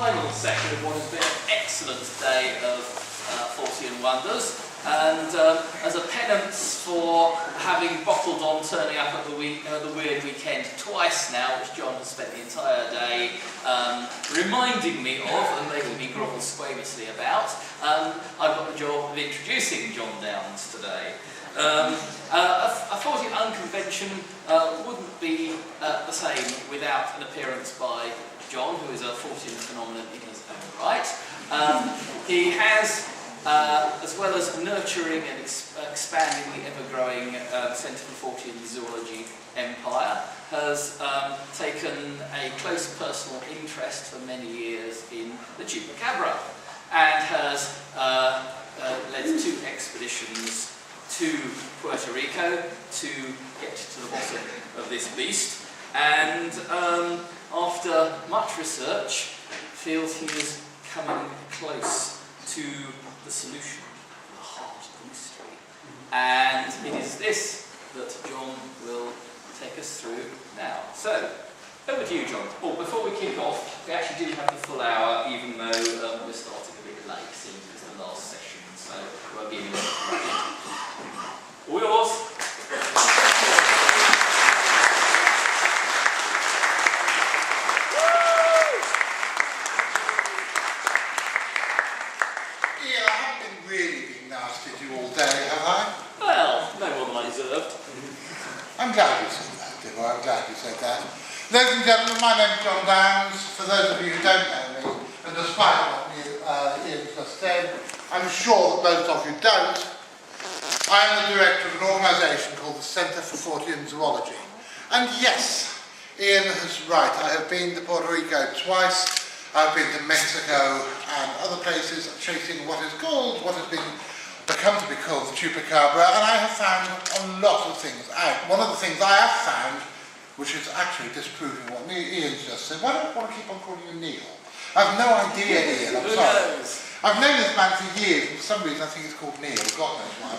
final session of what has been an excellent day of Fortean Wonders. And as a penance for having bottled on turning up at the Weird Weekend twice now, which John has spent the entire day reminding me of and making me grovel squamously about, I've got the job of introducing Jon Downes today. A Fortean Unconvention wouldn't be the same without an appearance by John, who is a Fortean phenomenon in his own right. He has, as well as nurturing and expanding the ever-growing Centre for Fortean Zoology empire, has taken a close personal interest for many years in the chupacabra, and has led 2 expeditions to Puerto Rico to get to the bottom of this beast, and after much research feels he is coming close to the solution, the heart of the mystery. And it is this that John will take us through now. So, over to you, John. Oh, before we kick off, we actually do have the full hour, even though we're starting a bit late, seeing as it's the last session, so we'll give you a minute. All yours. I'm glad you said that, Dibbo. I'm glad you said that. Ladies and gentlemen, my name is Jon Downes. For those of you who don't know me, and despite what Ian just said, I'm sure that most of you don't, I'm the director of an organisation called the Centre for Fortean Zoology. And yes, Ian is right. I have been to Puerto Rico twice. I've been to Mexico and other places chasing what has become to be called the chupacabra, and I have found a lot of things out. One of the things I have found, which is actually disproving what Ian's just said. Why do I want to keep on calling you Neil? I have no idea, Ian, I'm sorry. I've known this man for years, and for some reason I think he's called Neil, God knows why.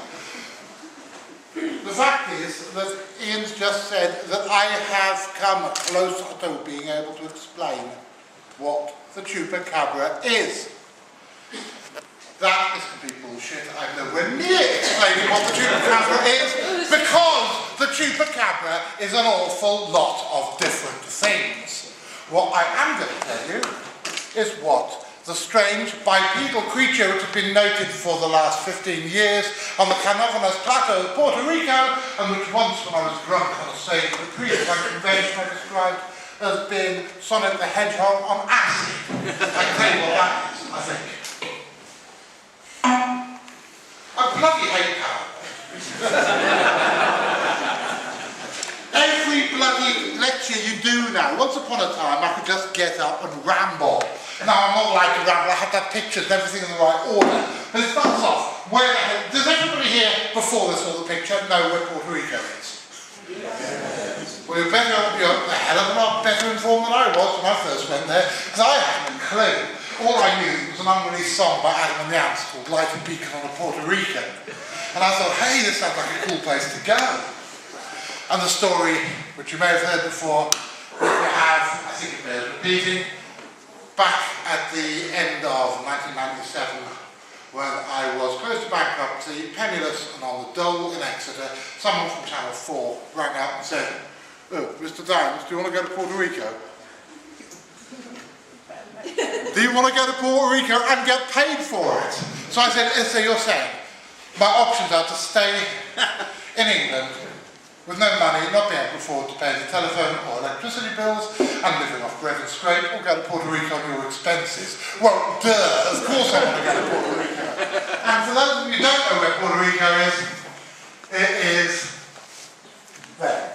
The fact is that Ian's just said that I have come close to being able to explain what the chupacabra is. That is complete bullshit. I'm nowhere near explaining what the chupacabra is, because the chupacabra is an awful lot of different things. What I am going to tell you is what the strange bipedal creature which has been noted for the last 15 years on the Canovanas Plateau of Puerto Rico, and which once, when I was drunk on a stage at the previous convention, I described as being Sonic the Hedgehog on acid. I can tell you what that is, I think. I bloody hate PowerPoint. Every bloody lecture you do now, once upon a time I could just get up and ramble. Now I'm not allowed to ramble, I have to have pictures and everything in the right order. But it starts off, where the hell, does everybody here before they saw the picture know where Puerto Rico is? Yes. Well, you're a hell of a lot better informed than I was when I first went there, because I hadn't a clue. All I knew was an unreleased song by Adam and the Ants called Light a Beacon on a Puerto Rican. And I thought, hey, this sounds like a cool place to go. And the story, which you may have heard before, that we have, I think it bears repeating, back at the end of 1997, when I was close to bankruptcy, penniless and on the dole in Exeter, someone from Channel 4 rang out and said, "Oh, Mr. Downes, do you want to go to Puerto Rico?" Do you want to go to Puerto Rico and get paid for it? So I said, so you're saying my options are to stay in England with no money, not being able to afford to pay the telephone or electricity bills, and living off bread and scrape, or go to Puerto Rico on your expenses. Well, duh, of course I want to go to Puerto Rico. And for those of you who don't know where Puerto Rico is, it is there.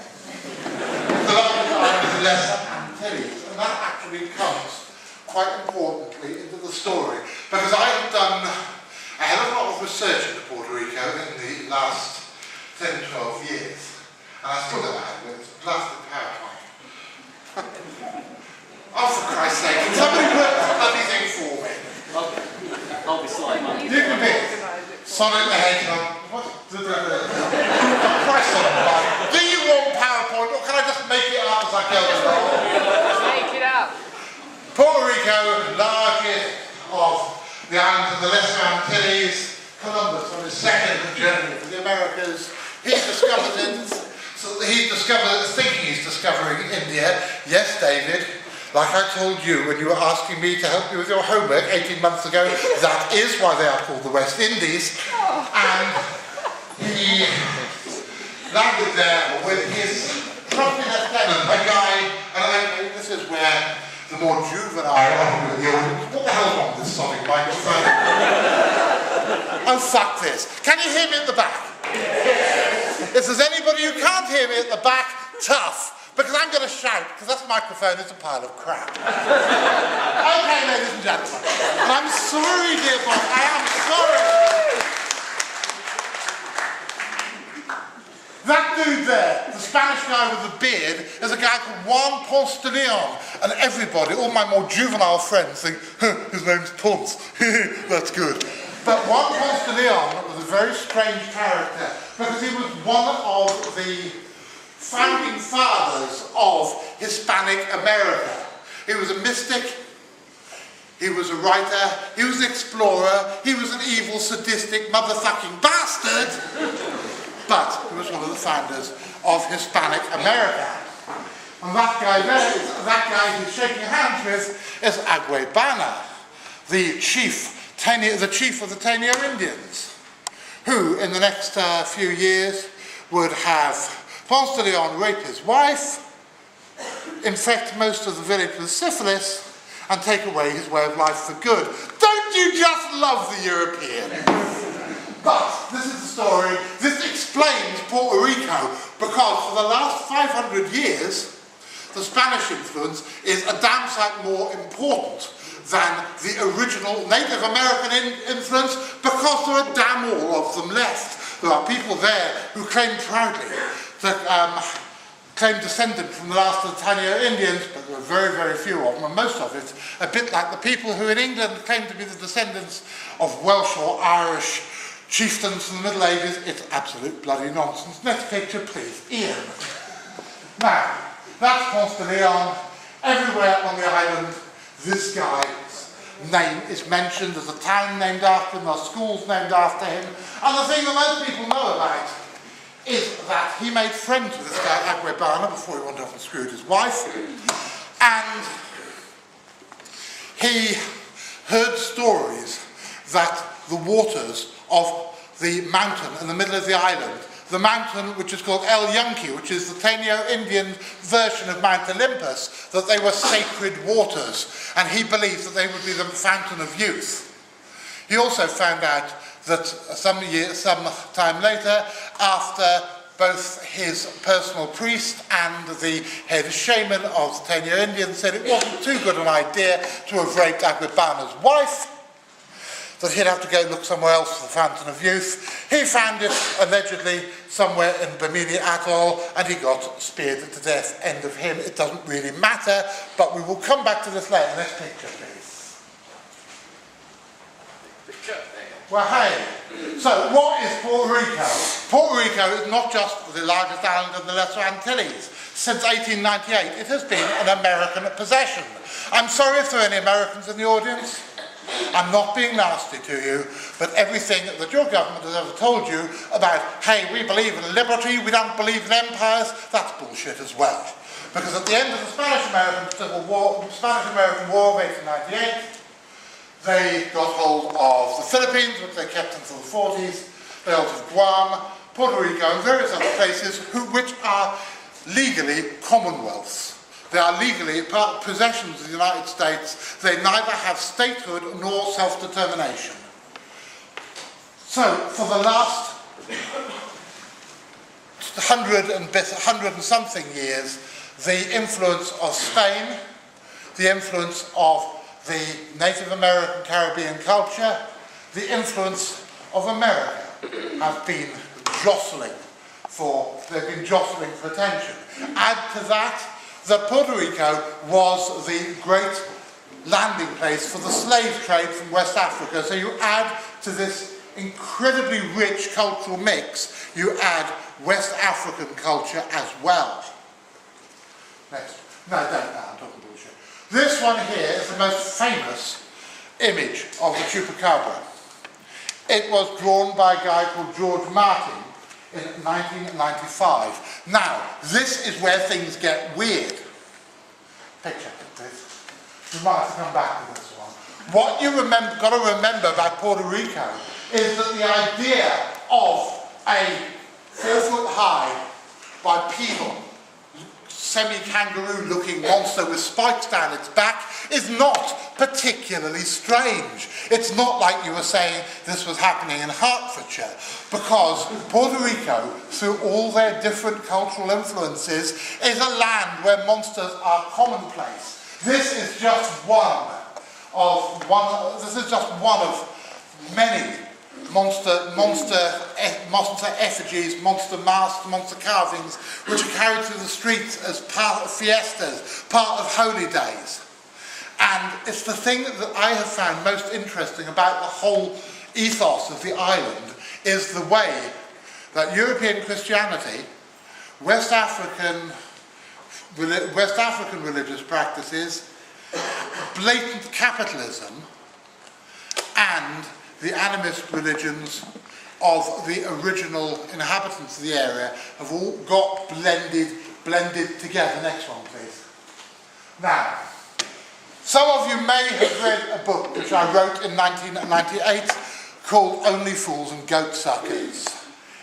The largest island is Les Antilles, and that actually comes quite importantly into the story, because I have done a hell of a lot of research into Puerto Rico in the last 10-12 years, and I still don't have it, it's a plastic PowerPoint. Oh, for Christ's sake, can somebody work the bloody thing for me? I'll be slide, man. You can be Sonic the Hedgehog. What? Christ on a bike. Do you want PowerPoint, or can I just make it up as I go along? Make it up. Puerto Rico, largest of the islands of the Lesser Antilles. Columbus, on his second journey to the Americas, he discovered it. So he discovered, thinking he's discovering India. Yes, David, like I told you when you were asking me to help you with your homework 18 months ago, that is why they are called the West Indies. And he landed there with his trusty lieutenant, a guy, and I think this is where the more juvenile of the audience, what the hell's wrong with this sonic microphone? Oh, fuck this. Can you hear me at the back? If there's anybody who can't hear me at the back, tough. Because I'm going to shout, because that microphone is a pile of crap. Okay, ladies and gentlemen. And I'm sorry, dear boy, I am sorry. That dude there, the Spanish guy with the beard, is a guy called Juan Ponce de Leon. And everybody, all my more juvenile friends think, his name's Ponce. That's good. But Juan Ponce de Leon was a very strange character because he was one of the founding fathers of Hispanic America. He was a mystic, he was a writer, he was an explorer, he was an evil, sadistic, motherfucking bastard, but he was one of the founders of Hispanic America. And that guy there, that guy he's shaking hands with, is Agüe Bana, the chief of the Taino Indians, who in the next few years would have Ponce de Leon rape his wife, infect most of the village with syphilis, and take away his way of life for good. Don't you just love the Europeans? But this is the story, this explains Puerto Rico, because for the last 500 years, the Spanish influence is a damn sight more important than the original Native American influence, because there are damn all of them left. There are people there who claim proudly that claim descendant from the last of the Taino Indians, but there are very, very few of them, and most of it a bit like the people who in England claim to be the descendants of Welsh or Irish chieftains from the Middle Ages. It's absolute bloody nonsense. Next picture, please. Ian. Now, that's Ponce de Leon. Everywhere on the island, this guy's name is mentioned. There's a town named after him, there's schools named after him. And the thing that most people know about is that he made friends with this guy, Agüe Bana, before he went off and screwed his wife. And he heard stories that the waters of the mountain in the middle of the island, the mountain which is called El Yunque, which is the Taino Indian version of Mount Olympus, that they were sacred waters, and he believed that they would be the fountain of youth. He also found out that some time later, after both his personal priest and the head shaman of the Taino Indians said it wasn't too good an idea to have raped Agüe Bana's wife, that he'd have to go look somewhere else for the fountain of youth. He found it, allegedly, somewhere in Bimini Atoll, and he got speared to death. End of him. It doesn't really matter, but we will come back to this later. Next picture, please. Well, hey, so what is Puerto Rico? Puerto Rico is not just the largest island of the Lesser Antilles. Since 1898, it has been an American possession. I'm sorry if there are any Americans in the audience. I'm not being nasty to you, but everything that your government has ever told you about, hey, we believe in liberty, we don't believe in empires, that's bullshit as well. Because at the end of the Spanish-American War of 1898, they got hold of the Philippines, which they kept until the 40s, they altered Guam, Puerto Rico, and various other places which are legally commonwealths. They are legally possessions of the United States. They neither have statehood nor self-determination. So, for the last 100 and something years, the influence of Spain, the influence of the Native American Caribbean culture, the influence of America have been jostling for attention. Add to that, that Puerto Rico was the great landing place for the slave trade from West Africa. So you add to this incredibly rich cultural mix, you add West African culture as well. Next. No, don't, I'm talking bullshit. This one here is the most famous image of the chupacabra. It was drawn by a guy called George Martin in 1995. Now, this is where things get weird. Picture this. We might have to come back to this one. What you got to remember about Puerto Rico is that the idea of a 4-foot-high bipedal, semi-kangaroo looking monster with spikes down its back is not particularly strange. It's not like you were saying this was happening in Hertfordshire, because Puerto Rico, through all their different cultural influences, is a land where monsters are commonplace. This is just one of many monster effigies, monster masks, monster carvings, which are carried through the streets as part of fiestas, part of holy days. And it's the thing that I have found most interesting about the whole ethos of the island is the way that European Christianity, West African religious practices, blatant capitalism, and the animist religions of the original inhabitants of the area have all got blended together. Next one, please. Now, some of you may have read a book which I wrote in 1998 called Only Fools and Goat Suckers.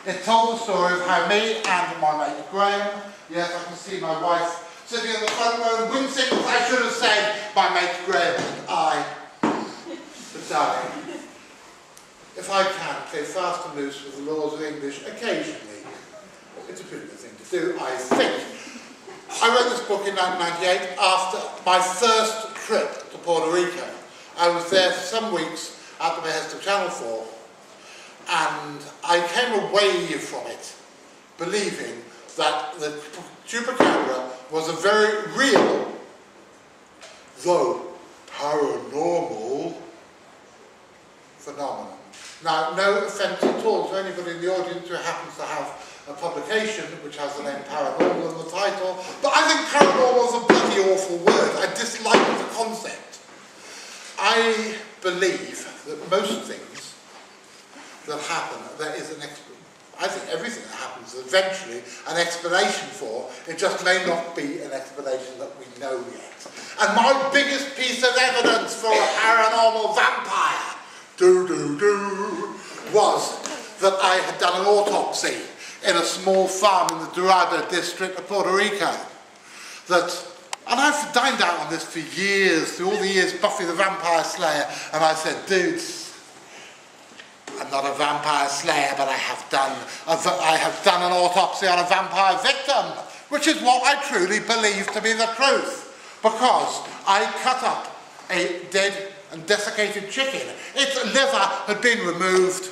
It told the story of how me and my mate Graham, yes, I can see my wife sitting in the front row and wincing, but I should have said my mate Graham and I, but darling, if I can play fast and loose with the laws of English occasionally, it's a pretty good thing to do, I think. I wrote this book in 1998 after my first trip to Puerto Rico. I was there for some weeks at the behest of Channel 4, and I came away from it believing that the chupacabra was a very real, though paranormal, phenomenon. Now, no offence at all to anybody in the audience who happens to have a publication which has the name paranormal in the title, but I think paranormal is a bloody awful word. I dislike the concept. I believe that most things that happen, there is an I think everything that happens is eventually an explanation for. It just may not be an explanation that we know yet. And my biggest piece of evidence for a paranormal vampire was that I had done an autopsy in a small farm in the Dorado district of Puerto Rico. And I've dined out on this for years, through all the years Buffy the Vampire Slayer, and I said, dudes, I'm not a vampire slayer, but I have done an autopsy on a vampire victim, which is what I truly believe to be the truth, because I cut up a dead and desiccated chicken. Its liver had been removed.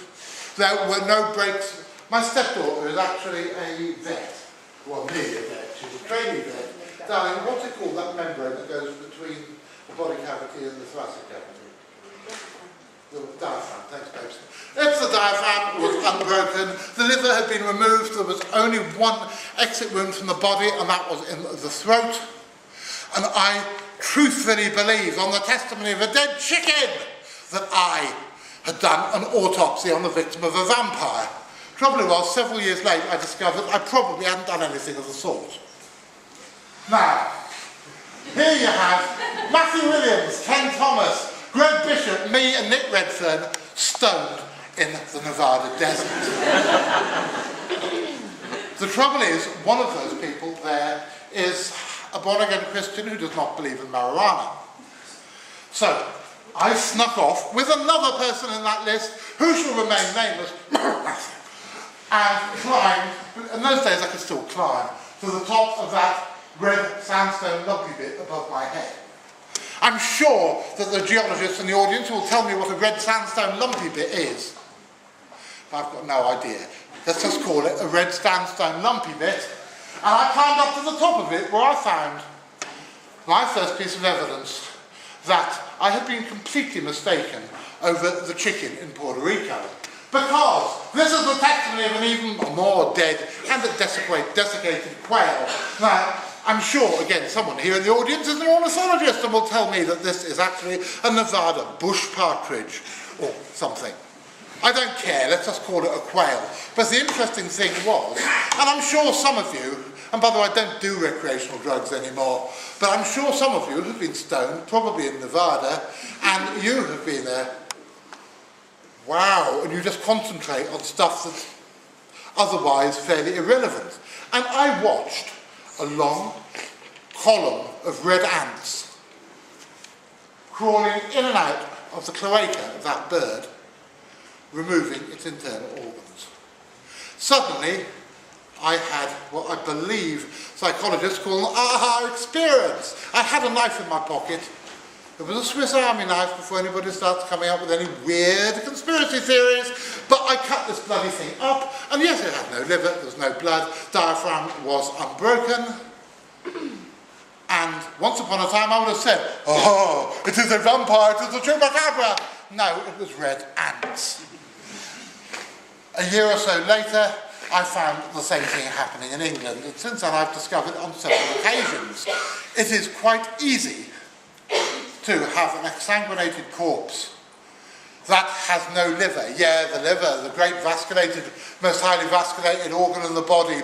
There were no breaks. My stepdaughter is actually a vet. Well, nearly a vet. She's a trainee vet. Darling, what's it called, that membrane that goes between the body cavity and the thoracic cavity? The diaphragm. Thanks, babes. If the diaphragm was unbroken, the liver had been removed, there was only one exit wound from the body, and that was in the throat. And I truthfully believe, on the testimony of a dead chicken, that I had done an autopsy on the victim of a vampire. Trouble was, several years later, I discovered I probably hadn't done anything of the sort. Now, here you have Matthew Williams, Ken Thomas, Greg Bishop, me and Nick Redfern stoned in the Nevada desert. The trouble is, one of those people there is a born-again Christian who does not believe in marijuana. So, I snuck off with another person in that list, who shall remain nameless, and climbed, in those days I could still climb, to the top of that red sandstone lumpy bit above my head. I'm sure that the geologists in the audience will tell me what a red sandstone lumpy bit is. But I've got no idea. Let's just call it a red sandstone lumpy bit. And I climbed up to the top of it, where I found my first piece of evidence that I had been completely mistaken over the chicken in Puerto Rico. Because this is the testimony of an even more dead and a desiccated quail. Now, I'm sure, again, someone here in the audience is an ornithologist and will tell me that this is actually a Nevada bush partridge or something. I don't care, let's just call it a quail. But the interesting thing was, and I'm sure some of you, and by the way, I don't do recreational drugs anymore, but I'm sure some of you have been stoned, probably in Nevada, and you have been there, wow, and you just concentrate on stuff that's otherwise fairly irrelevant. And I watched a long column of red ants crawling in and out of the cloaca of that bird, removing its internal organs. Suddenly, I had what I believe psychologists call an aha experience. I had a knife in my pocket. It was a Swiss Army knife before anybody starts coming up with any weird conspiracy theories, but I cut this bloody thing up, and yes, it had no liver, there was no blood, diaphragm was unbroken, and once upon a time I would have said, oh, it is a vampire, it is a chupacabra. No, it was red ants. A year or so later, I found the same thing happening in England, and since then I've discovered on several occasions it is quite easy to have an exsanguinated corpse that has no liver. Yeah, the liver, the great vasculated, most highly vasculated organ in the body,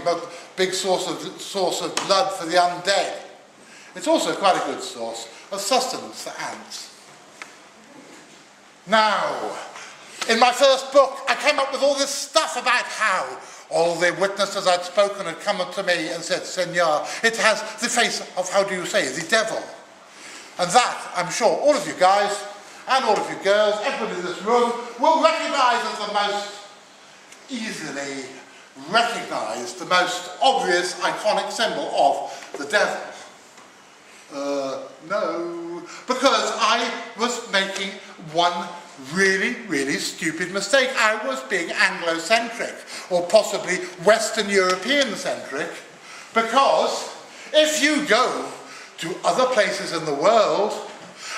big source of blood for the undead. It's also quite a good source of sustenance for ants. Now, in my first book, I came up with all this stuff about how all the witnesses I'd spoken had come up to me and said, Senor, it has the face of, how do you say, the devil. And that, I'm sure, all of you guys and all of you girls, everybody in this room, will recognise as the most easily recognised, the most obvious, iconic symbol of the devil. No, because I was making one really, really stupid mistake. I was being Anglo-centric, or possibly Western European-centric, because if you go to other places in the world,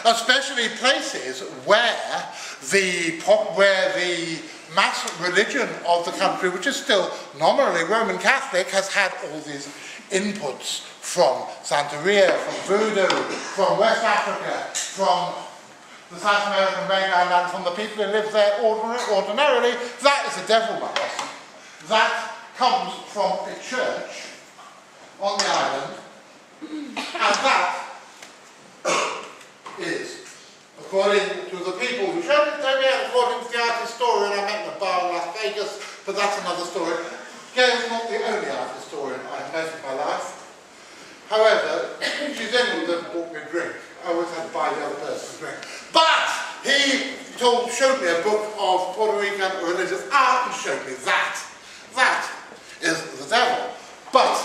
especially places where the mass religion of the country, which is still nominally Roman Catholic, has had all these inputs from Santeria, from Voodoo, from West Africa, from the South American mainland, and from the people who live there ordinarily, that is a devil mask. That comes from a church on the island, and that is, according to the people who showed it to me, and according to the art historian I met in a bar in Las Vegas, but that's another story. Gail's not the only art historian I've met in my life. However, she's the only one that bought me a drink. I always had to buy the other person a drink. But he showed me a book of Puerto Rican religious art and showed me that. That is the devil. But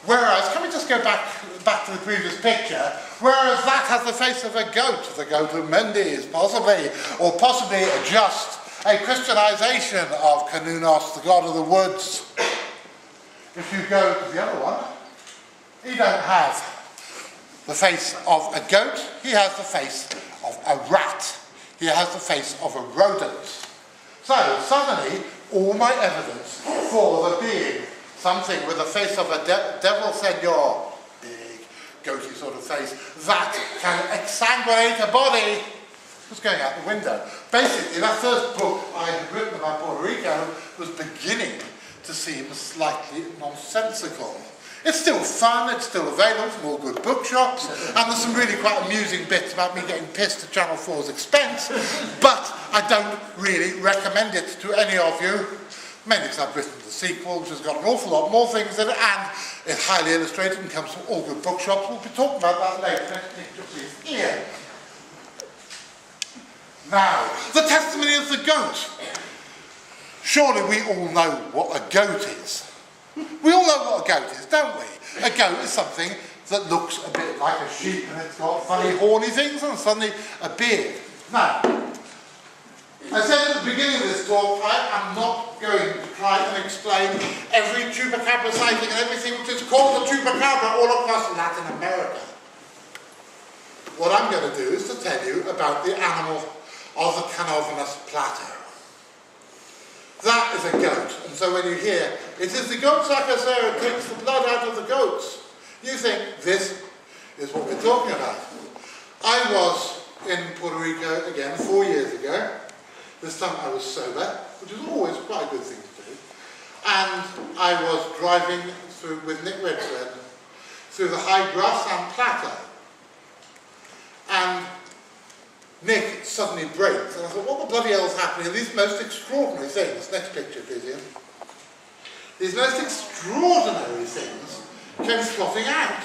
whereas, can we just go back to the previous picture, whereas that has the face of a goat, the goat of Mendes, possibly, or possibly just a Christianization of Canunos, the god of the woods. If you go to the other one, he don't have the face of a goat, he has the face of a rat. He has the face of a rodent. So, suddenly, all my evidence for there being something with the face of a devil senor, big, goaty sort of face, that can exsanguinate a body, was going out the window. Basically, that first book I had written about Puerto Rico was beginning to seem slightly nonsensical. It's still fun, it's still available from all good bookshops, and there's some really quite amusing bits about me getting pissed at Channel 4's expense, but I don't really recommend it to any of you, mainly because I've written the sequel, which has got an awful lot more things in it, and it's highly illustrated and comes from all good bookshops. We'll be talking about that later. Next picture, please. Here. Now, the testimony of the goat. Surely we all know what a goat is. We all know what a goat is, don't we? A goat is something that looks a bit like a sheep and it's got funny horny things and suddenly a beard. Now, I said at the beginning of this talk, I am not going to try and explain every chupacabra sighting and everything which is called a chupacabra all across Latin America. What I'm going to do is to tell you about the animal of the Canovenous Plateau. That is a goat, and so when you hear, it is the goat sacrificer who takes the blood out of the goats, You think this is what we're talking about. I was in Puerto Rico again 4 years ago. This time I was sober, which is always quite a good thing to do. And I was driving through with Nick Redfern through the high grassland plateau. And Nick suddenly braked, and I thought, what the bloody hell's happening? And these most extraordinary things, next picture please Ian, these most extraordinary things came trotting out.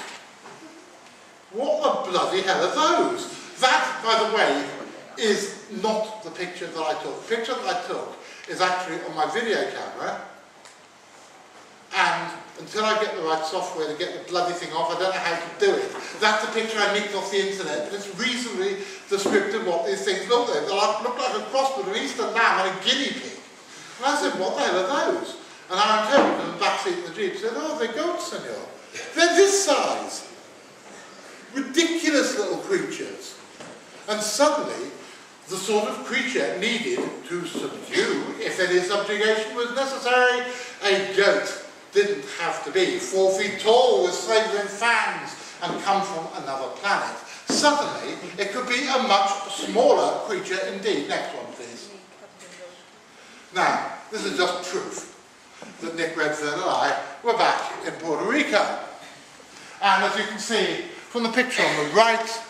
What the bloody hell are those? That, by the way, is not the picture that I took. The picture that I took is actually on my video camera, and until I get the right software to get the bloody thing off, I don't know how to do it. That's a picture I nicked off the internet, but it's reasonably descriptive of what these things look like. They look like a cross between an Eastern lamb and a guinea pig. And I said, what the hell are those? And our interpreter in the back seat of the Jeep said, oh, they're goats, senor. They're this size. Ridiculous little creatures. And suddenly, the sort of creature needed to subdue, if any subjugation was necessary, a goat didn't have to be 4 feet tall with slavering fangs and come from another planet. Suddenly, it could be a much smaller creature indeed. Next one, please. Now, this is just proof that Nick Redfern and I were back in Puerto Rico. And as you can see from the picture on the right,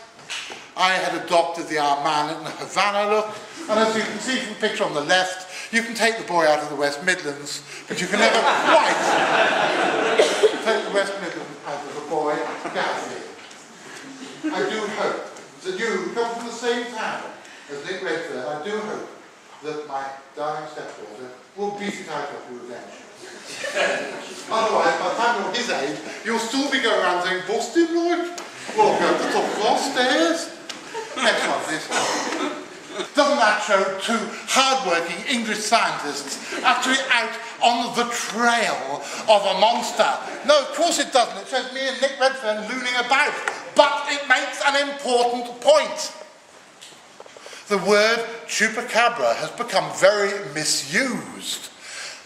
I had adopted the our man in the Havana look. And as you can see from the picture on the left, you can take the boy out of the West Midlands, but you can never quite take the West Midlands out of the boy Gatsby. I do hope that you, who come from the same town as Nick Redfern, I do hope that my darling stepdaughter will beat it out of you eventually. Otherwise, by the time you're his age, you'll still be going around saying, Boston, Lord? Well, go to the top floor stairs. Next one, please. Doesn't that show two hard-working English scientists actually out on the trail of a monster? No, of course it doesn't. It shows me and Nick Redfern looning about. But it makes an important point. The word chupacabra has become very misused.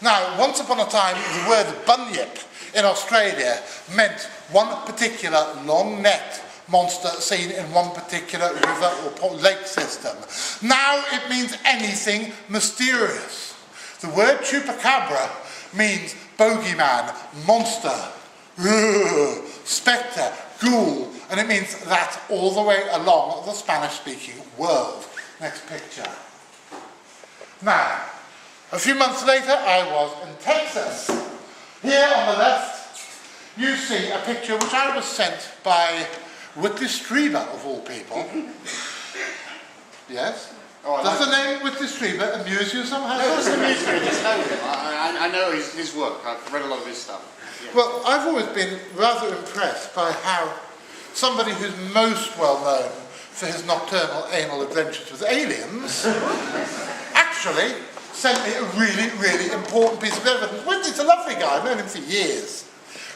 Now, once upon a time, the word bunyip in Australia meant one particular long-necked monster seen in one particular river or lake system. Now it means anything mysterious. The word chupacabra means bogeyman, monster, spectre, ghoul, and it means that all the way along the Spanish-speaking world. Next picture. Now, a few months later, I was in Texas. Here on the left, you see a picture which I was sent by Whitley Strieber, of all people. Yes? Oh, does the name Whitley Strieber amuse you somehow? No, it doesn't amuse me, I just know him. I know his work. I've read a lot of his stuff. Yeah. Well, I've always been rather impressed by how somebody who's most well known for his nocturnal anal adventures with aliens actually sent me a really, really important piece of evidence. Whitley's a lovely guy, I've known him for years.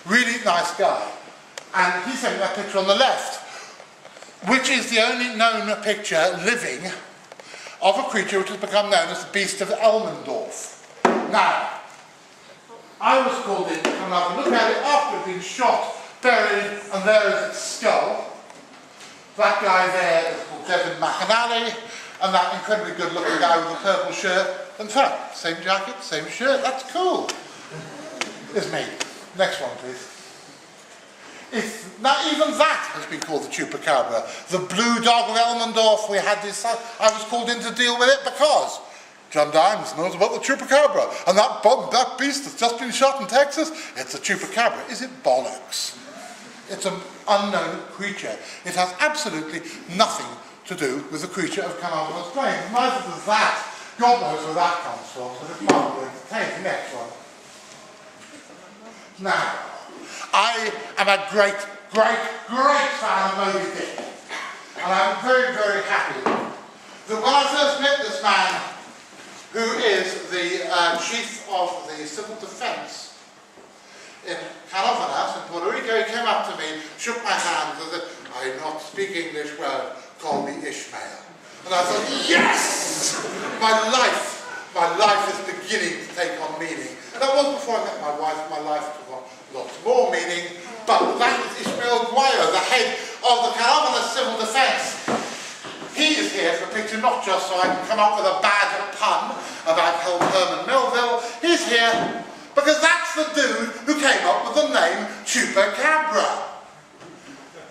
Really nice guy. And he sent me that picture on the left, which is the only known picture living of a creature which has become known as the Beast of Elmendorf. Now, I was called in to come up and look at it after it had been shot, buried, and there is its skull. That guy there is called Devin McAnally, and that incredibly good-looking guy with the purple shirt. In fact, same jacket, same shirt, that's cool. Is me. Next one, please. Now, even that has been called the chupacabra. The blue dog of Elmendorf, I was called in to deal with it because Jon Downes knows about the chupacabra. And that beast that's just been shot in Texas, it's a chupacabra. Is it bollocks? It's an unknown creature. It has absolutely nothing to do with the creature of carnivorous plains. Neither does that. God knows where that comes from, but it's not going to take the next one. Now, I am a great fan of Moby Dick. And I'm very, very happy that when I first met this man, who is the chief of the civil defense in Canovanas in Puerto Rico, he came up to me, shook my hand, and said, I not speak English well, call me Ishmael. And I thought, yes! My life is beginning to take on meaning. And that was before I met my wife. My life took on lots more meaning. but that is Ishmael Guayo, the head of the Carolina Civil Defence. He is here for a picture, not just so I can come up with a bad pun about Herman Melville. He's here because that's the dude who came up with the name Chupacabra.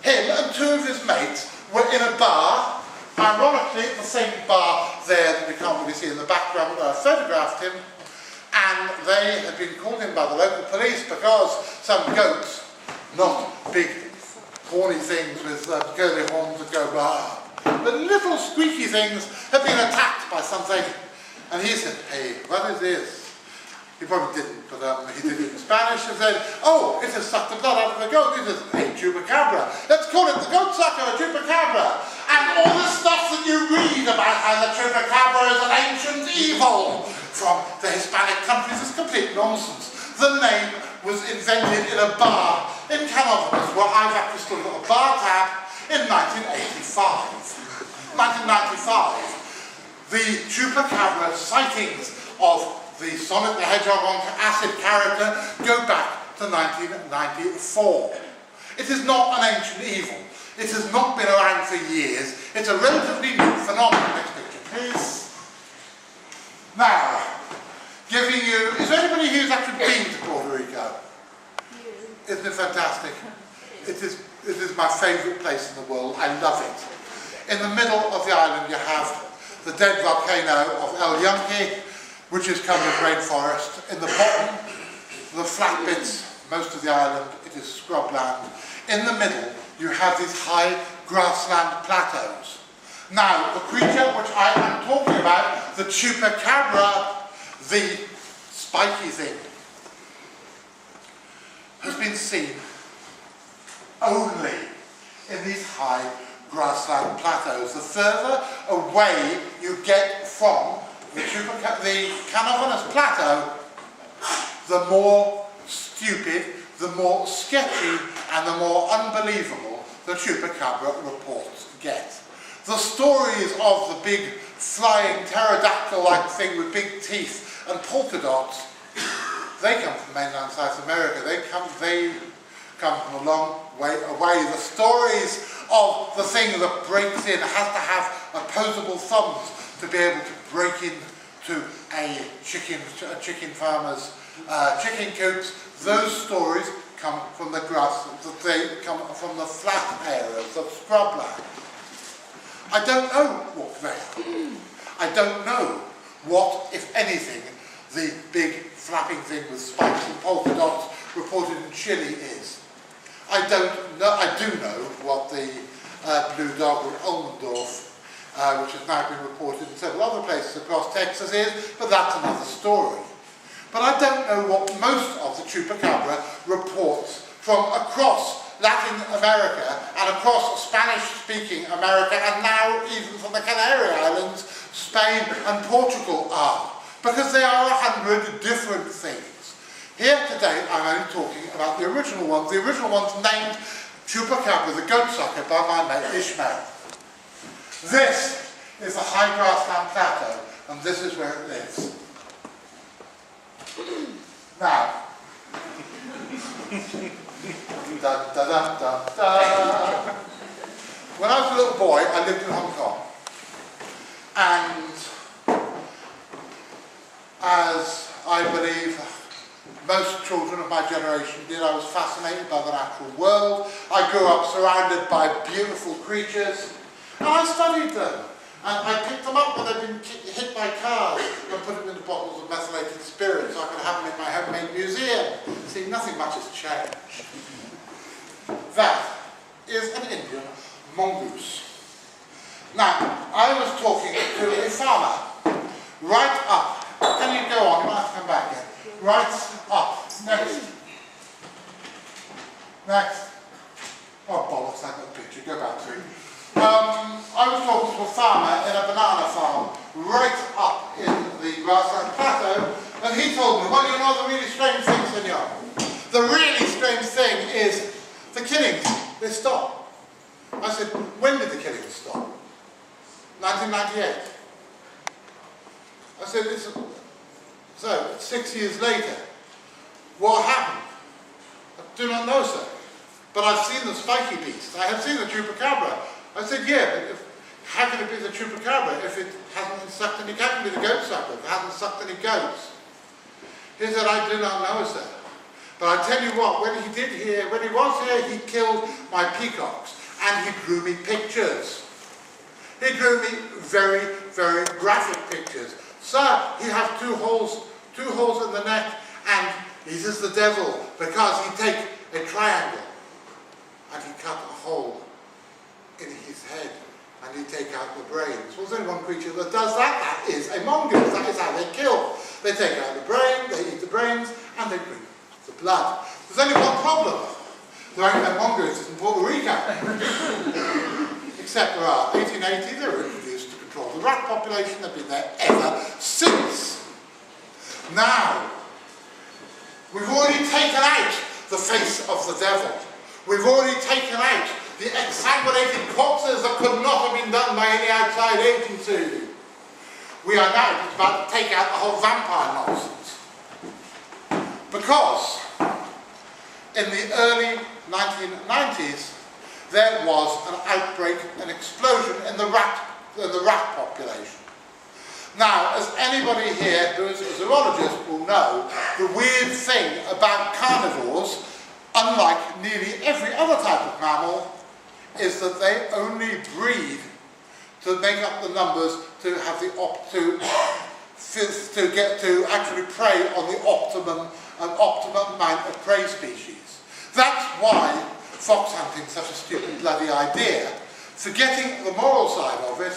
Him and two of his mates were in a bar, ironically the same bar there that we can't really see in the background where I photographed him, and they had been called in by the local police because some goats, not big horny things with curly horns that go rah, but little squeaky things, had been attacked by something. And he said, "Hey, what is this?" He probably didn't, but he did it in Spanish and said, "Oh, it has sucked the blood out of the goat. It is a chupacabra. Let's call it the goat sucker, a chupacabra." And all the stuff that you read about how the chupacabra is an ancient evil from the Hispanic countries is complete nonsense. The name was invented in a bar in Canovas, where I've actually still got a bar tab, in 1985. 1995. The chupacabra sightings of the Sonic the Hedgehog on acid character go back to 1994. It is not an ancient evil. It has not been around for years. It's a relatively new phenomenon. Next picture, please. Now, giving you, is there anybody who's actually been to Puerto Rico? Isn't it fantastic? It is my favourite place in the world. I love it. In the middle of the island you have the dead volcano of El Yunque, which is covered in rainforest. In the bottom, the flat bits, most of the island, it is scrubland. In the middle, you have these high grassland plateaus. Now, the creature which I am talking about, the chupacabra, the spiky thing, has been seen only in these high grassland plateaus. The further away you get from the Canovanas Plateau, the more stupid, the more sketchy, and the more unbelievable the chupacabra reports get. The stories of the big flying pterodactyl-like thing with big teeth and polka dots, they come from mainland South America. They come from a long way away. The stories of the thing that breaks in has to have opposable thumbs to be able to break into a chicken farmer's chicken coops. Those stories come from the grass, they come from the flat areas of scrubland. I don't know what they are. I don't know what, if anything, the big flapping thing with spikes and polka dots reported in Chile is. I do know what the blue dog of Oldendorf, which has now been reported in several other places across Texas is, but that's another story. But I don't know what most of the chupacabra reports from across Latin America and across Spanish-speaking America, and now even from the Canary Islands, Spain and Portugal are, because they are 100 different things. Here today I'm only talking about the original ones named Chupacabra, the goat sucker, by my mate Ishmael. This is the high grassland plateau, and this is where it lives. Now, da, da, da, da, da. When I was a little boy, I lived in Hong Kong, and as I believe most children of my generation did, I was fascinated by the natural world. I grew up surrounded by beautiful creatures, and I studied them. And I picked them up when they'd been hit by cars and put them into bottles of methylated spirit so I could have them in my homemade museum. See, nothing much has changed. That is an Indian mongoose. Now, I was talking to a farmer right up. Can you go on? You might have to come back again. Right up. Next. Next. Oh, bollocks, I got a picture. Go back to it. I was talking to a farmer in a banana farm right up in the grassland plateau, and he told me, well, you know the really strange thing, senor? The really strange thing is the killings. They stopped. I said, when did the killings stop? 1998. I said, so 6 years later, what happened? I do not know, sir. but I've seen the spiky beast. I have seen the chupacabra. I said, yeah, but how can it be the chupacabra if it hasn't sucked any, how can it be the goat sucker if it hasn't sucked any goats? He said, I do not know, sir. But I tell you what, when he was here, he killed my peacocks and he drew me pictures. He drew me very, very graphic pictures. Sir, he has two holes in the neck, and he is the devil because he take a triangle and he cut a hole in his head and he take out the brains. Well, there's only one creature that does that. That is a mongoose. That is how they kill. They take out the brain, they eat the brains, and they drink the blood. There's only one problem. There ain't no mongooses in Puerto Rico. Except there are. 1880, they were introduced to control the rat population. They've been there ever since. Now, we've already taken out the face of the devil. We've already taken out the exsanguinated corpses that could not have been done by any outside agency. We are now just about to take out the whole vampire nonsense. Because in the early 1990s, there was an outbreak, an explosion in the rat population. Now, as anybody here who is a zoologist will know, the weird thing about carnivores, unlike nearly every other type of mammal, is that they only breed to make up the numbers to have the to actually prey on the optimum amount of prey species. That's why fox hunting is such a stupid bloody idea. Forgetting the moral side of it,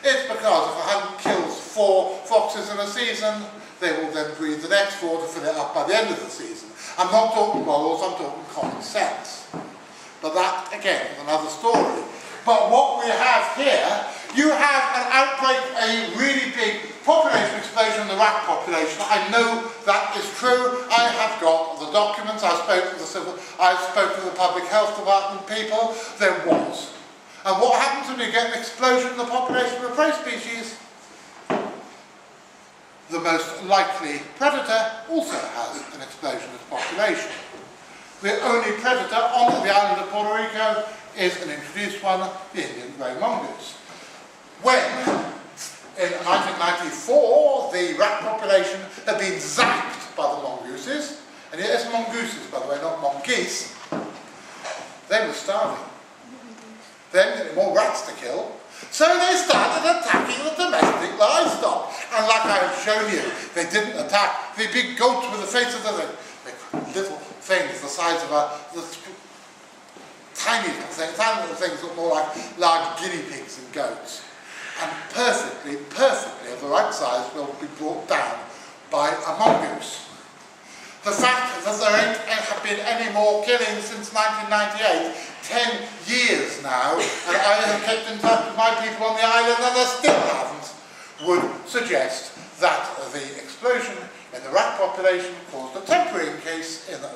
it's because if a hunt kills 4 foxes in a season, they will then breed the next 4 to fill it up by the end of the season. I'm not talking morals, I'm talking common sense. But that, again, is another story. But what we have here, you have an outbreak, a really big population explosion in the rat population. I know that is true. I have got the documents. I spoke to the public health department people. There was. And what happens when you get an explosion in the population of a prey species? The most likely predator also has an explosion of population. The only predator on the island of Puerto Rico is an introduced one, the Indian grey mongoose. When, in 1994, the rat population had been zapped by the mongooses, and yes, mongooses, by the way, not monkeys, they were starving. They didn't get more rats to kill, so they started attacking the domestic livestock. And like I have shown you, they didn't attack the big goats with the faces of the little things the size of tiny little things look more like large guinea pigs and goats. And perfectly, of the right size, will be brought down by a mongoose. The fact that there ain't have been any more killings since 1998, 10 years now, and I have kept in touch with my people on the island and they still haven't, would suggest that the explosion in the rat population caused a temporary increase in the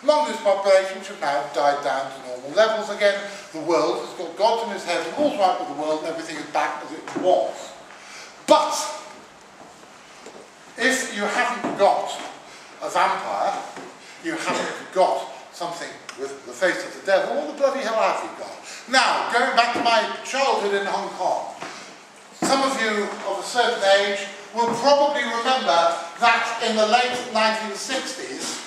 mongoose population, which have now died down to normal levels again. The world has got God in his heaven, all's right with the world, and everything is back as it was. But if you haven't got a vampire, you haven't got something with the face of the devil, what the bloody hell have you got? Now, going back to my childhood in Hong Kong, some of you of a certain age will probably remember that in the late 1960s,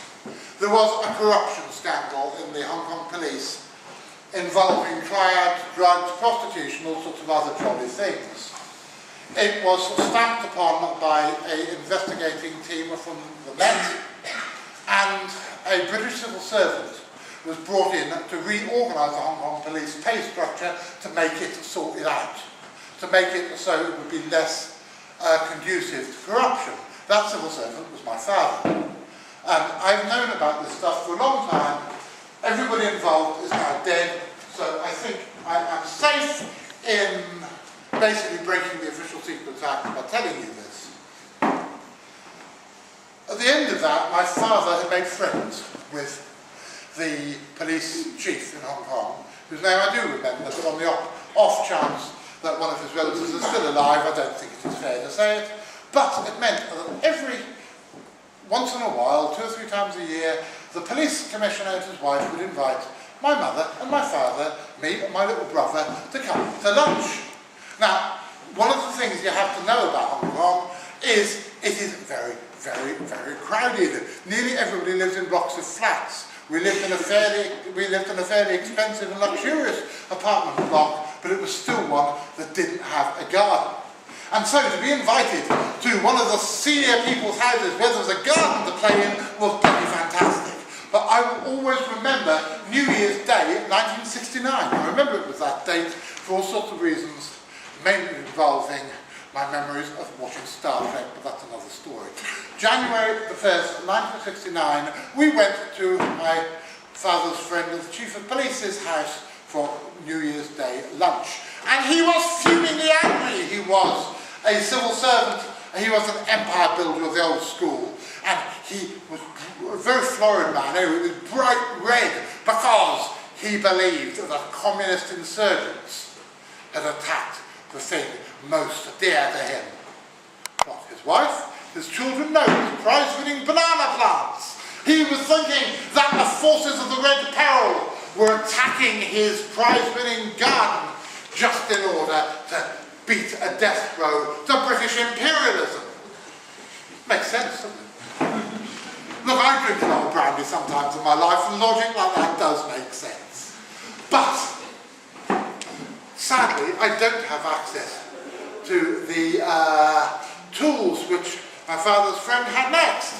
there was a corruption scandal in the Hong Kong police involving triads, drugs, prostitution, all sorts of other jolly things. It was stamped upon by an investigating team from the Met, and a British civil servant was brought in to reorganise the Hong Kong police pay structure to make it sort it out, to make it so it would be less conducive to corruption. That civil servant was my father. And I've known about this stuff for a long time. Everybody involved is now dead, so I think I am safe in basically breaking the Official Secrets Act by telling you this. At the end of that, my father had made friends with the police chief in Hong Kong, whose name I do remember, but on the off chance that one of his relatives is still alive, I don't think it is fair to say it. But it meant that once in a while, 2 or 3 times a year, the police commissioner and his wife would invite my mother and my father, me and my little brother, to come to lunch. Now, one of the things you have to know about Hong Kong is it is very, very, very crowded. Nearly everybody lives in blocks of flats. We lived in a fairly expensive and luxurious apartment block, but it was still one that didn't have a garden. And so to be invited to one of the senior people's houses where there was a garden to play in was bloody fantastic. But I will always remember New Year's Day 1969. I remember it was that date for all sorts of reasons, mainly involving my memories of watching Star Trek, but that's another story. January the 1st, 1969, we went to my father's friend, the Chief of Police's house for New Year's Day lunch. And he was fumingly angry. He was a civil servant, he was an empire builder of the old school, and he was a very florid man. He was bright red because he believed that communist insurgents had attacked the thing most dear to him. Not his wife, his children, no, his prize-winning banana plants. He was thinking that the forces of the Red Peril were attacking his prize-winning garden just in order to beat a death blow to British imperialism. Makes sense, doesn't it? Look, I drink a lot of brandy sometimes in my life, and logic like that does make sense. But, sadly, I don't have access to the tools which my father's friend had next.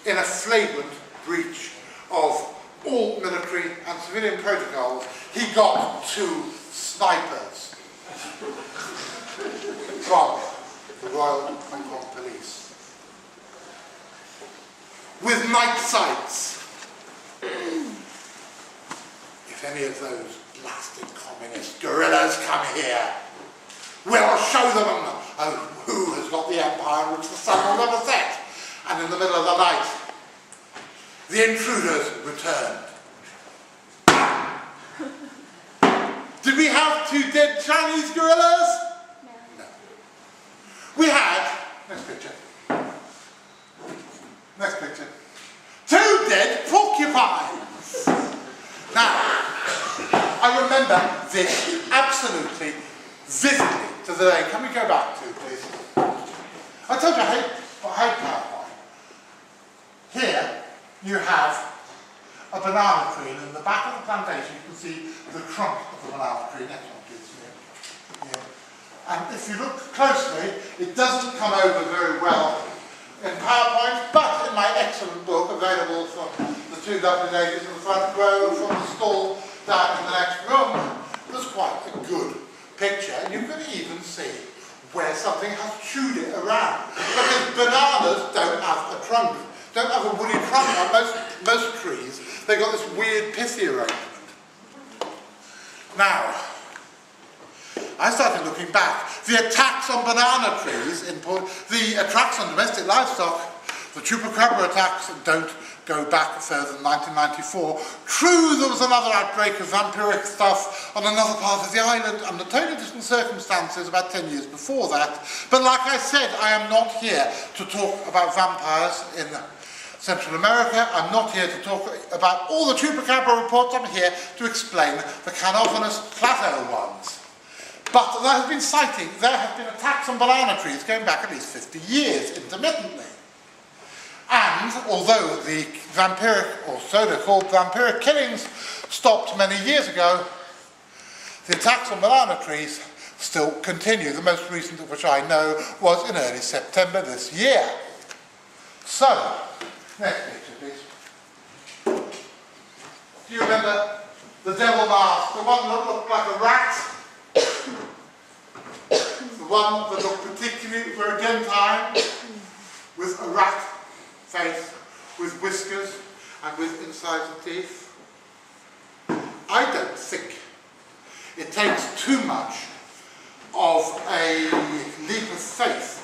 In a flagrant breach of all military and civilian protocols, he got 2 snipers from the Royal Hong Kong Police with night sights. If any of those blasted communist guerrillas come here, we'll show them who has got the empire which the sun will never set. And in the middle of the night, the intruders returned. Did we have 2 dead Chinese gorillas? No. We had, next picture, 2 dead porcupines. Now, I remember this absolutely vividly to the day. Can we go back to, please? I told you I hate PowerPoint. Here you have a banana tree, and in the back of the plantation you can see the trunk of the banana tree. Next one, please. Here. And if you look closely, it doesn't come over very well in PowerPoint, but in my excellent book, available from the 2 lovely ladies in the front row from the stall down in the next room, there's quite a good picture, and you can even see where something has chewed it around. Because bananas don't have a trunk, don't have a woody trunk on most trees. They've got this weird pithy arrangement. Now, I started looking back. The attacks on banana trees, the attacks on domestic livestock, the chupacabra attacks don't go back further than 1994. True, there was another outbreak of vampiric stuff on another part of the island under totally different circumstances about 10 years before that. But like I said, I am not here to talk about vampires in Central America. I'm not here to talk about all the chupacabra reports. I'm here to explain the canovenous plateau ones. But there have been attacks on banana trees going back at least 50 years intermittently. And although the vampiric, or so-called vampiric killings stopped many years ago, the attacks on banana trees still continue. The most recent of which I know was in early September this year. So, next picture, please. Do you remember the devil mask? The one that looked like a rat? The one that looked particularly Argentine, with a rat face, with whiskers, and with insides of teeth? I don't think it takes too much of a leap of faith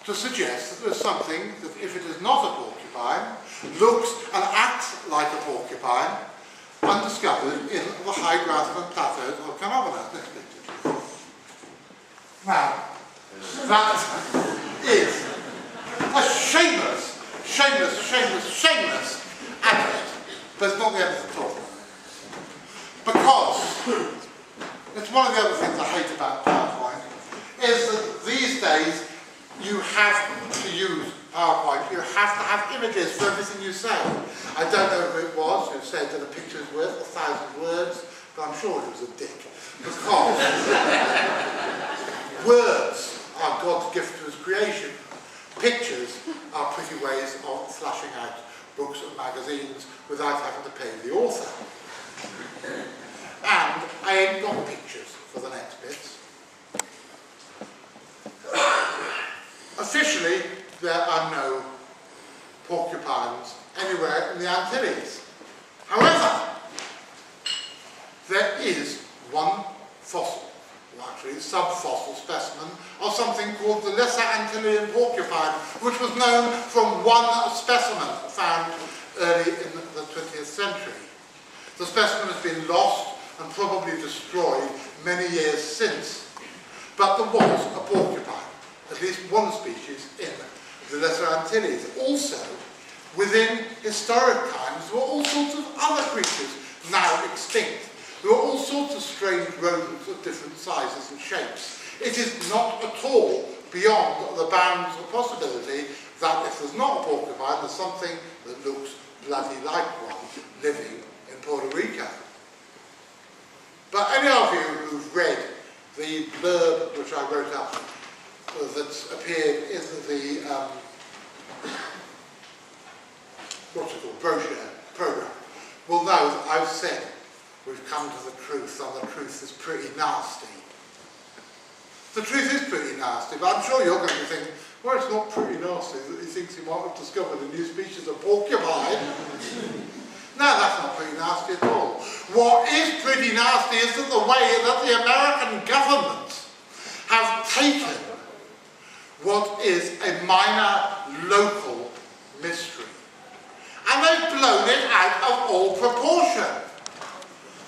to suggest that there's something that, if it is not a porcupine, looks and acts like a porcupine, undiscovered in the high grassland plateaus of Canova. Next picture, please. Now, that is a shameless advert but it's not the end of the talk. Because it's one of the other things I hate about PowerPoint, is that these days you have to use PowerPoint. You have to have images for everything you say. I don't know who it was who said that a picture is worth 1,000 words, but I'm sure it was a dick. Because words are God's gift to his creation. Pictures are pretty ways of flashing out books and magazines without having to pay the author. And I ain't got pictures for the next bits. Officially, there are no porcupines anywhere in the Antilles. However, there is one fossil, well actually sub-fossil specimen, of something called the Lesser Antillean porcupine, which was known from one specimen found early in the 20th century. The specimen has been lost and probably destroyed many years since, but there was a porcupine, at least one species in the Lesser Antilles. Also, within historic times, there were all sorts of other creatures now extinct. There were all sorts of strange rodents of different sizes and shapes. It is not at all beyond the bounds of possibility that if there's not a porcupine, there's something that looks bloody like one living in Puerto Rico. But any of you who've read the blurb which I wrote up that's appeared in the what's it called, brochure program will know that I've said we've come to the truth, and the truth is pretty nasty. The truth is pretty nasty, but I'm sure you're going to think, well, it's not pretty nasty that he thinks he might have discovered a new species of porcupine. No, that's not pretty nasty at all. What is pretty nasty is that the way that the American government have taken what is a minor local mystery, and they've blown it out of all proportion.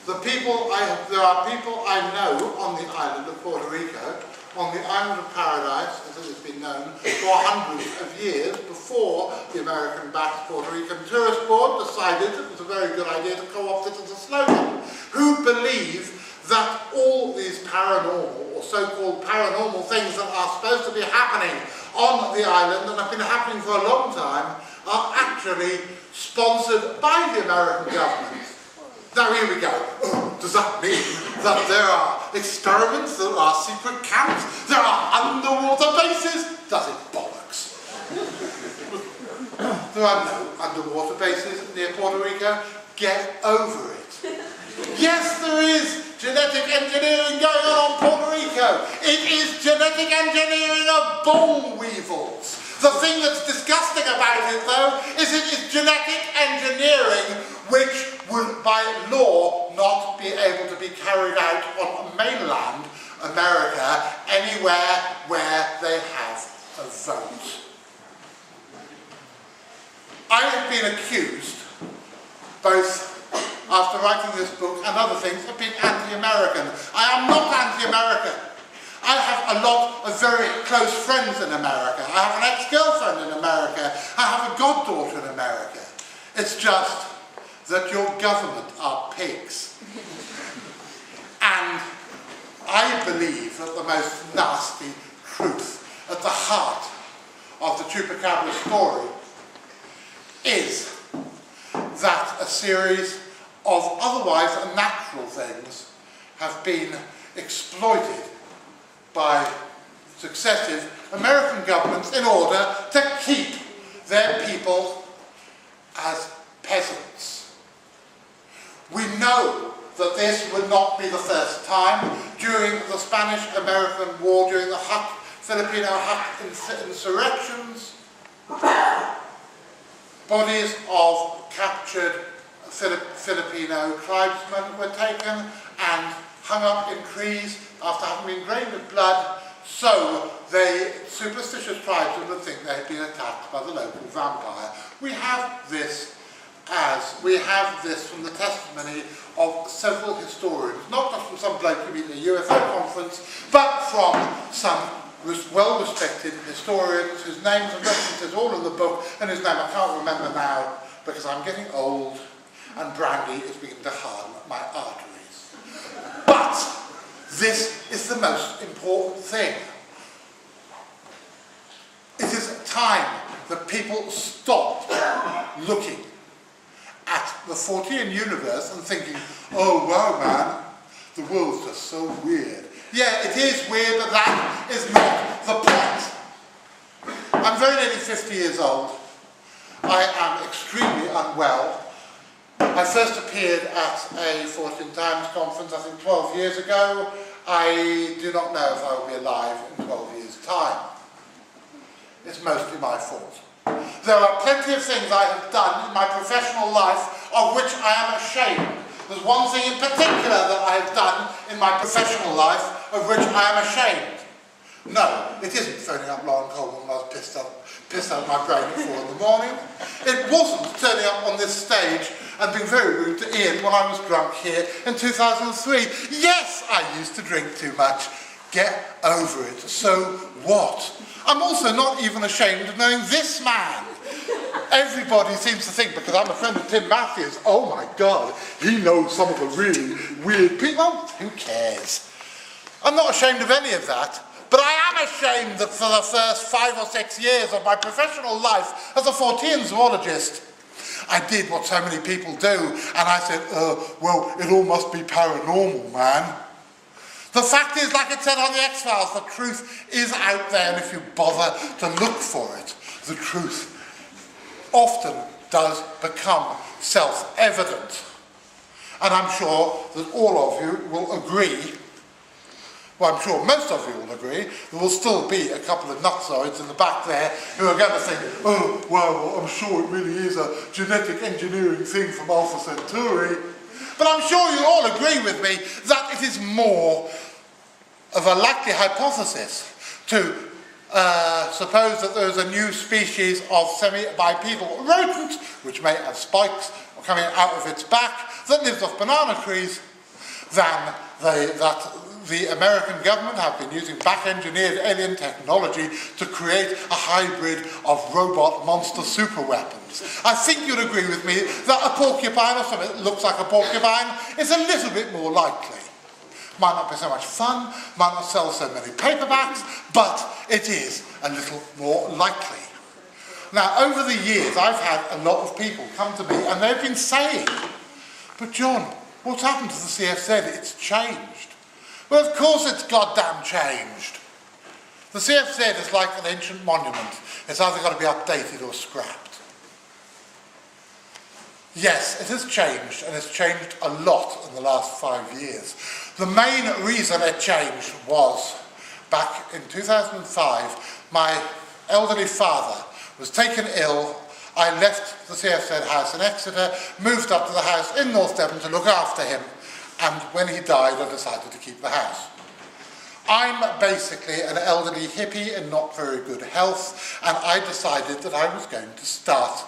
There are people I know on the island of Puerto Rico, on the island of Paradise, as it has been known for hundreds of years before the American-backed Puerto Rican Tourist Board decided it was a very good idea to co-opt it as a slogan, who believe that all these paranormal or so-called paranormal things that are supposed to be happening on the island and have been happening for a long time are actually sponsored by the American government. Now here we go. Does that mean that there are experiments, there are secret camps, there are underwater bases? Does it bollocks? There are no underwater bases near Puerto Rico. Get over it. Yes, there is genetic engineering going on Puerto Rico. It is genetic engineering of bone weevils. The thing that's disgusting about it, though, is it is genetic engineering which would, by law, not be able to be carried out on mainland America anywhere where they have a vote. I have been accused, both after writing this book and other things, of being anti-American. I am not anti-American. I have a lot of very close friends in America. I have an ex-girlfriend in America. I have a goddaughter in America. It's just that your government are pigs. And I believe that the most nasty truth at the heart of the chupacabra story is that a series of otherwise unnatural things have been exploited by successive American governments in order to keep their people as peasants. We know that this would not be the first time. During the Spanish-American War, during the Filipino Hut insurrections, bodies of captured Filipino tribesmen were taken and hung up in trees after having been drained of blood, so the superstitious tribesmen would think they had been attacked by the local vampire. We have this from the testimony of several historians, not just from some bloke who meet at a UFO conference, but from some well-respected historians whose names and references are all in the book, and whose name I can't remember now because I'm getting old. and brandy is beginning to harden my arteries. But this is the most important thing. It is time that people stopped looking at the Fortean universe and thinking, oh wow man, the world's just so weird. Yeah, it is weird, but that is not the point. I'm very nearly 50 years old. I am extremely unwell. I first appeared at a Fortean Times conference, I think 12 years ago. I do not know if I will be alive in 12 years' time. It's mostly my fault. There are plenty of things I have done in my professional life of which I am ashamed. There's one thing in particular that I have done in my professional life of which I am ashamed. No, it isn't phoning up Lauren Coleman when I was pissed out of my brain at 4 in the morning. It wasn't turning up on this stage and being very rude to Ian when I was drunk here in 2003. Yes, I used to drink too much. Get over it. So what? I'm also not even ashamed of knowing this man. Everybody seems to think, because I'm a friend of Tim Matthews, oh my God, he knows some of the really weird people. Who cares? I'm not ashamed of any of that, but I am ashamed that for the first 5 or 6 years of my professional life as a Fortean zoologist, I did what so many people do, and I said, well, it all must be paranormal, man. The fact is, like it said on the X-Files, the truth is out there, and if you bother to look for it, the truth often does become self-evident. And I'm sure that all of you will agree, well, I'm sure most of you will agree, there will still be a couple of nutsoids in the back there who are going to think, oh, well, I'm sure it really is a genetic engineering thing from Alpha Centauri. But I'm sure you'll all agree with me that it is more of a likely hypothesis to suppose that there is a new species of semi-bipedal rodent, which may have spikes coming out of its back, that lives off banana trees, than that the American government have been using back-engineered alien technology to create a hybrid of robot monster superweapons. I think you'll agree with me that a porcupine, or something that looks like a porcupine, is a little bit more likely. Might not be so much fun, might not sell so many paperbacks, but it is a little more likely. Now, over the years, I've had a lot of people come to me and they've been saying, but John, what's happened to the CFZ? It's changed. Well, of course it's goddamn changed. The CFZ is like an ancient monument. It's either got to be updated or scrapped. Yes, it has changed, and it's changed a lot in the last 5 years. The main reason it changed was, back in 2005, my elderly father was taken ill. I left the CFZ house in Exeter, moved up to the house in North Devon to look after him, and when he died, I decided to keep the house. I'm basically an elderly hippie in not very good health, and I decided that I was going to start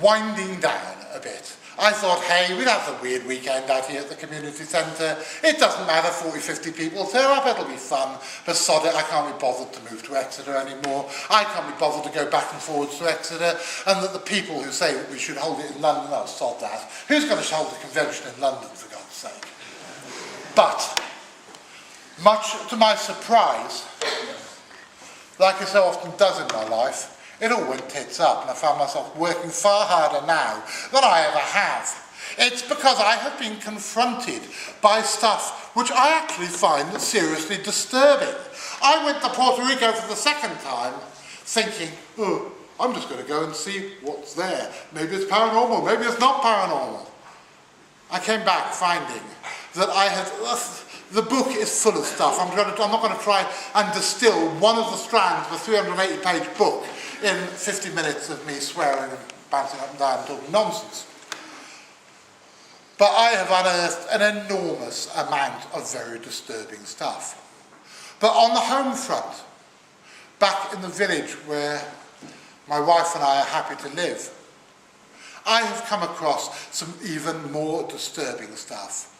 winding down a bit. I thought, hey, we'll have a weird weekend out here at the community centre. It doesn't matter, 40, 50 people turn up, it'll be fun. But sod it, I can't be bothered to move to Exeter anymore. I can't be bothered to go back and forwards to Exeter. And that the people who say that we should hold it in London, oh, sod that. Who's going to hold a convention in London, for God's sake? But, much to my surprise, like it so often does in my life, it all went tits up, and I found myself working far harder now than I ever have. It's because I have been confronted by stuff which I actually find seriously disturbing. I went to Puerto Rico for the second time thinking, oh, I'm just going to go and see what's there. Maybe it's paranormal, maybe it's not paranormal. I came back finding that I had... the book is full of stuff. I'm not going to try and distill one of the strands of a 380-page book in 50 minutes of me swearing and bouncing up and down and talking nonsense. But I have unearthed an enormous amount of very disturbing stuff. But on the home front, back in the village where my wife and I are happy to live, I have come across some even more disturbing stuff.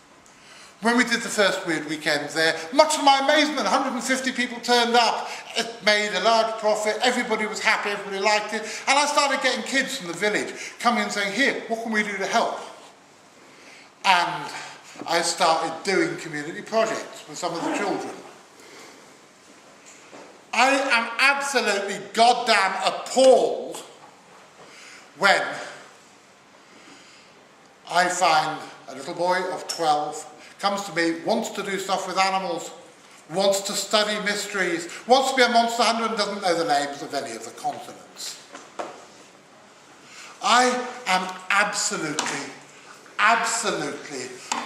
When we did the first Weird Weekend there, much to my amazement, 150 people turned up. It made a large profit, everybody was happy, everybody liked it. And I started getting kids from the village coming and saying, here, what can we do to help? and I started doing community projects with some of the children. I am absolutely goddamn appalled when I find a little boy of 12 comes to me, wants to do stuff with animals, wants to study mysteries, wants to be a monster hunter and doesn't know the names of any of the continents. I am absolutely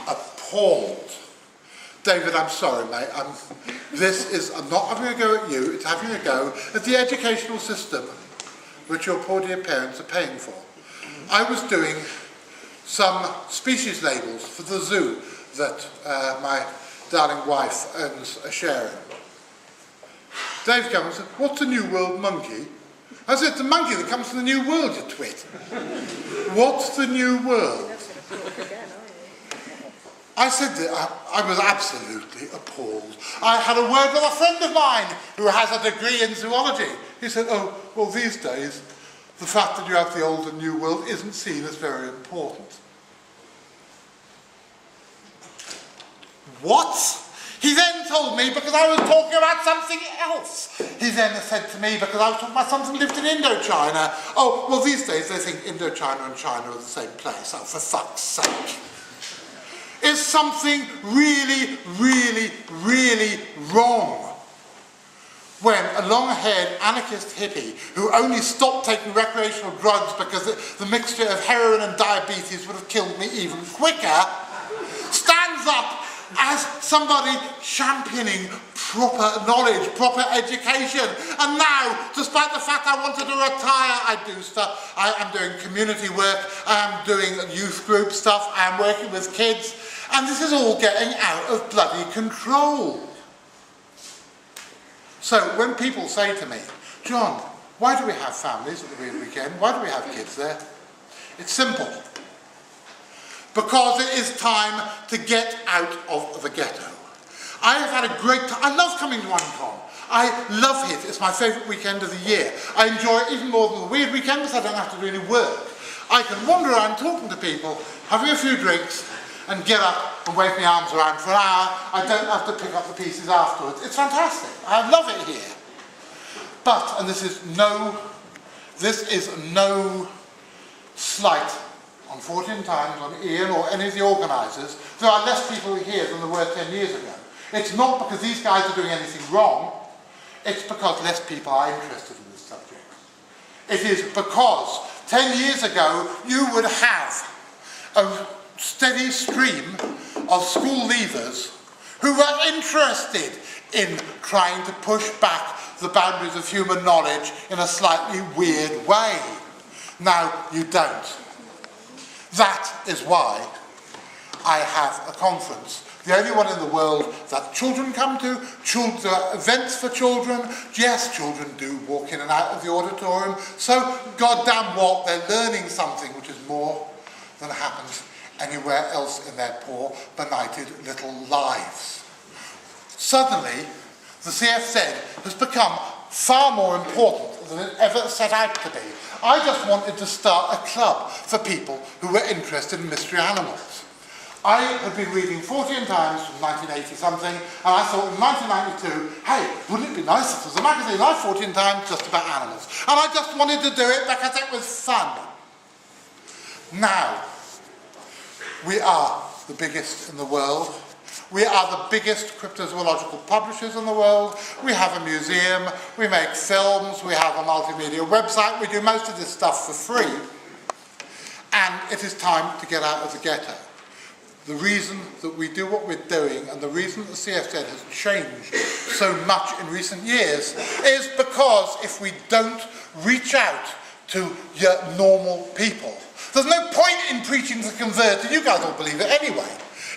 appalled. David, I'm sorry, mate. I'm not having a go at you, it's having a go at the educational system which your poor dear parents are paying for. I was doing some species labels for the zoo that my darling wife owns a share in. Dave comes and said, "What's a New World monkey?" I said, "The monkey that comes from the New World, you twit." What's the New World? I said that I was absolutely appalled. I had a word with a friend of mine who has a degree in zoology. He said, "Oh, well, these days, the fact that you have the old and new world isn't seen as very important." What? He then told me, because I was talking about something else, he then said to me, because I was talking about something that lived in Indochina, "Oh, well, these days they think Indochina and China are the same place." Oh, for fuck's sake. Is something really, really, really wrong when a long-haired anarchist hippie who only stopped taking recreational drugs because the mixture of heroin and diabetes would have killed me even quicker, stands up as somebody championing proper knowledge, proper education. And now, despite the fact I wanted to retire, I do stuff. I am doing community work, I am doing youth group stuff, I am working with kids, and this is all getting out of bloody control. So when people say to me, "John, why do we have families at the weekend? Why do we have kids there?" It's simple. Because it is time to get out of the ghetto. I have had a great time. I love coming to Uncon. I love it. It's my favourite weekend of the year. I enjoy it even more than the weird weekend because I don't have to do any work. I can wander around talking to people, having a few drinks, and get up and wave my arms around for an hour. I don't have to pick up the pieces afterwards. It's fantastic. I love it here. But, and this is no slight on Fortean Times, on Ian or any of the organisers, there are less people here than there were 10 years ago. It's not because these guys are doing anything wrong, it's because less people are interested in this subject. It is because 10 years ago you would have a steady stream of school leavers who were interested in trying to push back the boundaries of human knowledge in a slightly weird way. Now you don't. That is why I have a conference, the only one in the world that children come to, events for children. Yes, children do walk in and out of the auditorium, so goddamn what, they're learning something which is more than happens anywhere else in their poor, benighted little lives. Suddenly, the CFZ has become far more important than it ever set out to be. I just wanted to start a club for people who were interested in mystery animals. I had been reading Fortean Times from 1980-something, and I thought in 1992, hey, wouldn't it be nice if there was a magazine like Fortean Times just about animals? And I just wanted to do it because it was fun. Now, we are the biggest in the world. We are the biggest cryptozoological publishers in the world. We have a museum, we make films, we have a multimedia website, we do most of this stuff for free. And it is time to get out of the ghetto. The reason that we do what we're doing and the reason that the CFZ has changed so much in recent years is because if we don't reach out to your normal people, there's no point in preaching to converted. You guys all believe it anyway.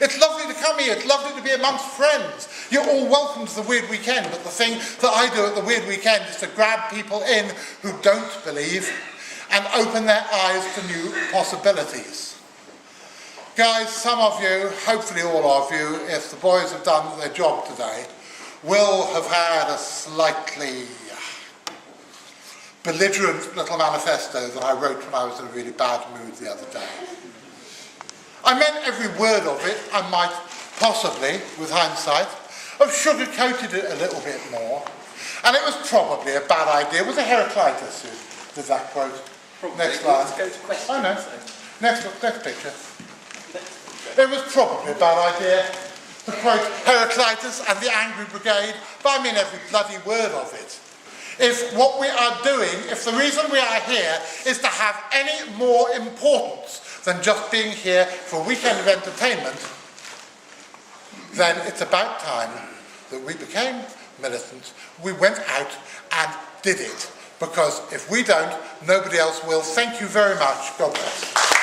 It's lovely to come here, it's lovely to be amongst friends. You're all welcome to the Weird Weekend, but the thing that I do at the Weird Weekend is to grab people in who don't believe and open their eyes to new possibilities. Guys, some of you, hopefully all of you, if the boys have done their job today, will have had a slightly belligerent little manifesto that I wrote when I was in a really bad mood the other day. I meant every word of it. I might possibly, with hindsight, have sugar-coated it a little bit more. And it was probably a bad idea. It was a Heraclitus who did that quote. Probably. Next line. Let's go to questions. I know. So. Next picture. It was probably a bad idea to quote Heraclitus and the Angry Brigade, but I mean every bloody word of it. If what we are doing, if the reason we are here is to have any more importance than just being here for a weekend of entertainment, then it's about time that we became militants. We went out and did it, because if we don't, nobody else will. Thank you very much. God bless.